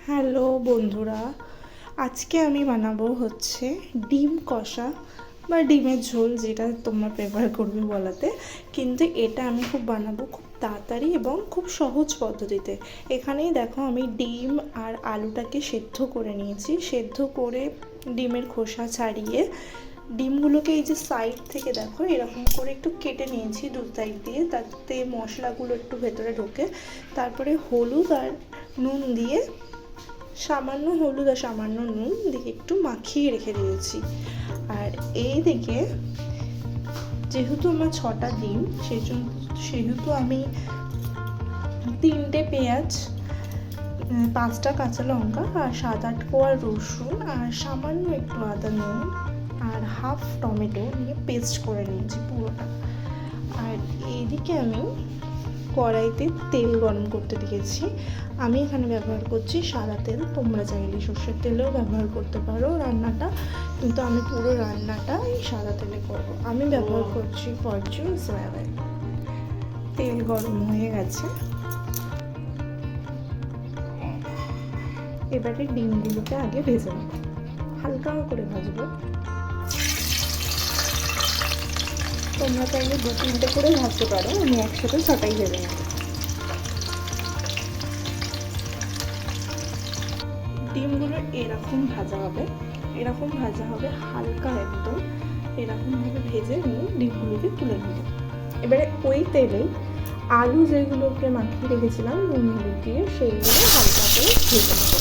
Hello বন্ধুরা, আজকে আমি বানাবো হচ্ছে ডিম কষা বা ডিমের ঝোল, যেটা তোমরা প্রেফার করবে বলাতে। কিন্তু এটা আমি বানাবো খুব তাড়াতাড়ি এবং খুব সহজ পদ্ধতিতে। এখানেই দেখো, আমি ডিম আর আলুটাকে সেদ্ধ করে নিয়েছি। সেদ্ধ করে ডিমের খোসা ছাড়িয়ে ডিমগুলোকে এই যে সাইড থেকে দেখো এরকম করে একটু কেটে নিয়েছি দু সাইড দিয়ে, তাতে মশলাগুলো একটু ভেতরে ঢোকে। তারপরে হলুদ আর নুন দিয়ে, সামান্য হলুদ আর সামান্য নুন দিয়ে একটু মাখিয়ে রেখে দিয়েছি। আর এই দিকে যেহেতু আমার 6টা ডিম, সেহেতু আমি 3টে পেঁয়াজ, 5টা কাঁচা লঙ্কা আর 7-8 কোয়া রসুন আর সামান্য একটু আদা, নুন আর হাফ টমেটো নিয়ে পেস্ট করে নিয়েছি পুরোটা। আর এইদিকে আমি কড়াইতে তেল গরম করতে দিয়েছি। আমি এখানে ব্যবহার করছি সাদা তেল, তোমরা চাইলে সর্ষের তেলেও ব্যবহার করতে পারো রান্নাটা, কিন্তু আমি পুরো রান্নাটা এই সাদা তেলে করব। আমি ব্যবহার করছি ফরচুন সয়া অয়েল। তেল গরম হয়ে গেছে, এবারে ডিমগুলোকে আগে ভেজে নেব, হালকা করে ভাজবো। তোমরা চাইলে 2-3টে করে ভাজতে পারো, আমি একসাথে 6টাই ভেজে নেব। ডিমগুলো এরকম ভাজা হবে, হালকা একদম এরকমভাবে ভেজে নিয়ে ডিমগুলোকে তুলে নেব। এবারে ওই তেলেই আলু যেগুলোকে মাখিয়ে রেখেছিলাম নুন হলুদ দিয়ে, সেইগুলো হালকা করে ভেজে নেব।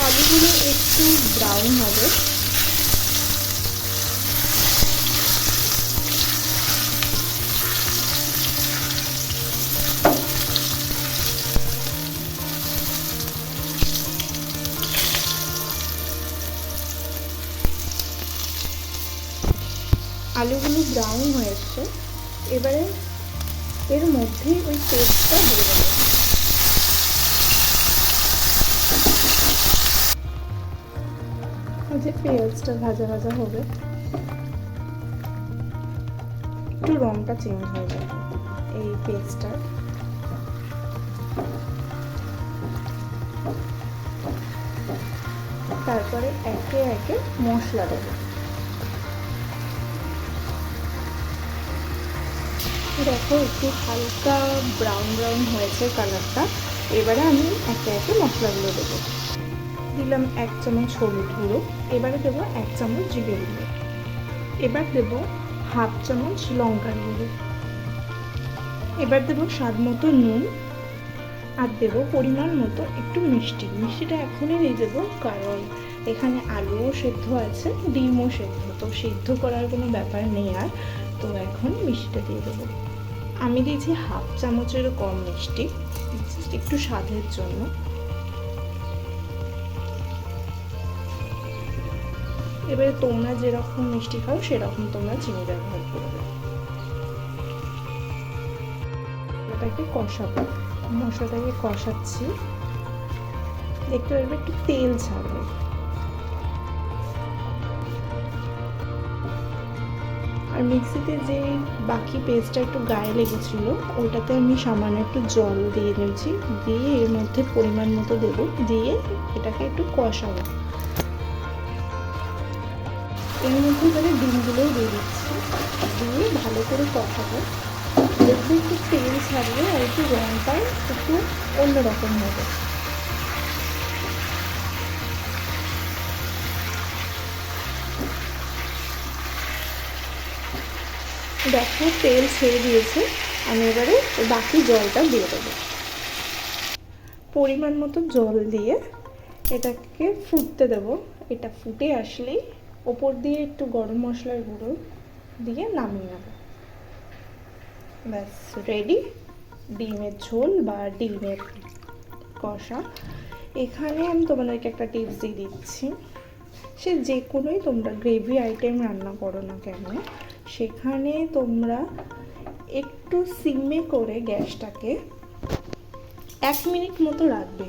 আলুগুলো একটু ব্রাউন হবে, আলুগুলো ব্রাউন হয়েছে। এবারে এর মধ্যে ওই পেস্টটা দিয়ে দেবো। যে পেঁয়াজটা ভাজা ভাজা হবে, একটু রংটা চেঞ্জ হয়ে যাবে এই পেস্টটা। তারপরে একে একে মশলা দেবো। দেখো একটু হালকা ব্রাউন হয়েছে কালারটা। এবারে আমি একে একে মশলাগুলো দেবো। দিলাম 1 চামচ হলুদ গুঁড়ো, এবারে দেবো 1 চামচ জিরে গুঁড়ো, এবার দেবো হাফ চামচ লঙ্কার গুঁড়ো, এবার দেবো স্বাদ মতো নুন, আর দেবো পরিমাণ মতো একটু মিষ্টিটা এখনই দিয়ে দেবো, কারণ এখানে আলুও সেদ্ধ আছে, ডিমও সেদ্ধ, তো সেদ্ধ করার কোনো ব্যাপার নেই। আর তো এখন মিষ্টিটা দিয়ে দেবো। আমি দিয়েছি হাফ চামচেরও কম মিষ্টি, একটু স্বাদের জন্য। এবারে তোমরা যেরকম মিষ্টি খাও সেরকম তোমরা চিনি ব্যবহার করবে। এটাকে কষাবো, মশলাটাকে কষাচ্ছি, দেখতে পারবে একটু তেল ছাড়বে। আর মিক্সিতে যে বাকি পেস্টটা একটু গায়ে লেগেছিল, ওটাতে আমি সামান্য একটু জল দিয়ে দিয়েছি, দিয়ে এর মধ্যে পরিমাণ মতো দেবো, দিয়ে এটাকে একটু কষাবো। এর মধ্যে এবারে ডিমগুলোও দিয়ে দিচ্ছি, দিয়ে ভালো করে কষাবো। দেখবে একটু তেল ছাড়বে আর একটু রঙটা একটু অন্যরকম হবে। দেখো তেল ছেড়ে দিয়েছে, আমি এবারে বাকি জলটা দিয়ে দেবো। পরিমাণ মতো জল দিয়ে এটাকে ফুটতে দেবো। এটা ফুটে আসলেই ওপর দিয়ে একটু গরম মশলার গুঁড়ো দিয়ে নামিয়ে নেব। ব্যাস রেডি ডিমের ঝোল বা ডিমের কষা। এখানে আমি তোমাদেরকে একটা টিপস দিয়ে দিচ্ছি, সে যে কোনোই তোমরা গ্রেভি আইটেম রান্না করো না কেন, সেখানে তোমরা একটু সিমে করে গ্যাসটাকে 1 মিনিট মতো রাখবে।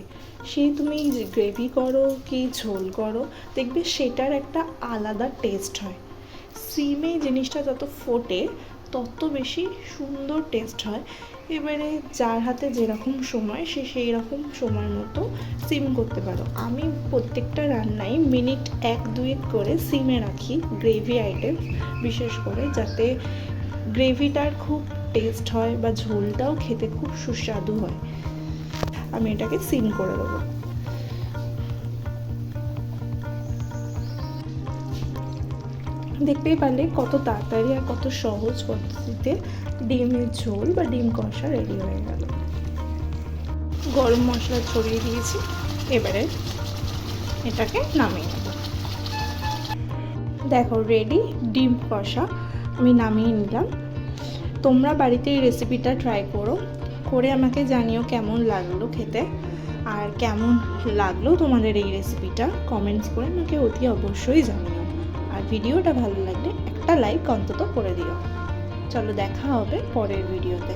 সেই তুমি গ্রেভি করো কি ঝোল করো, দেখবে সেটার একটা আলাদা টেস্ট হয়। সিমে জিনিসটা যত ফোটে তত বেশি সুন্দর টেস্ট হয়। এবারে যার হাতে যেরকম সময় সে সেই রকম সময় মতো সিম করতে পারো। আমি প্রত্যেকটা রান্নায় মিনিট 1-2 করে সিমে রাখি, গ্রেভি আইটেম বিশেষ করে, যাতে গ্রেভিটার খুব টেস্ট হয় বা ঝোলটাও খেতে খুব সুস্বাদু হয়। আমি এটাকে সিম করে দেবো। দেখতেই পারলে কত তাড়াতাড়ি আর কত সহজ পদ্ধতিতে ডিমের ঝোল বা ডিম কষা রেডি হয়ে গেল। গরম মশলা ছড়িয়ে দিয়েছি, এবারে এটাকে নামিয়ে নেব। দেখো রেডি ডিম কষা আমি নামিয়ে নিলাম। তোমরা বাড়িতে এই রেসিপিটা ট্রাই করো, করে আমাকে জানিও কেমন লাগলো খেতে, আর কেমন লাগলো তোমাদের এই রেসিপিটা কমেন্টস করে আমাকে অতি অবশ্যই জানিও। আর ভিডিওটা ভালো লাগলে একটা লাইক অন্তত করে দিও। চলো দেখা হবে পরের ভিডিওতে।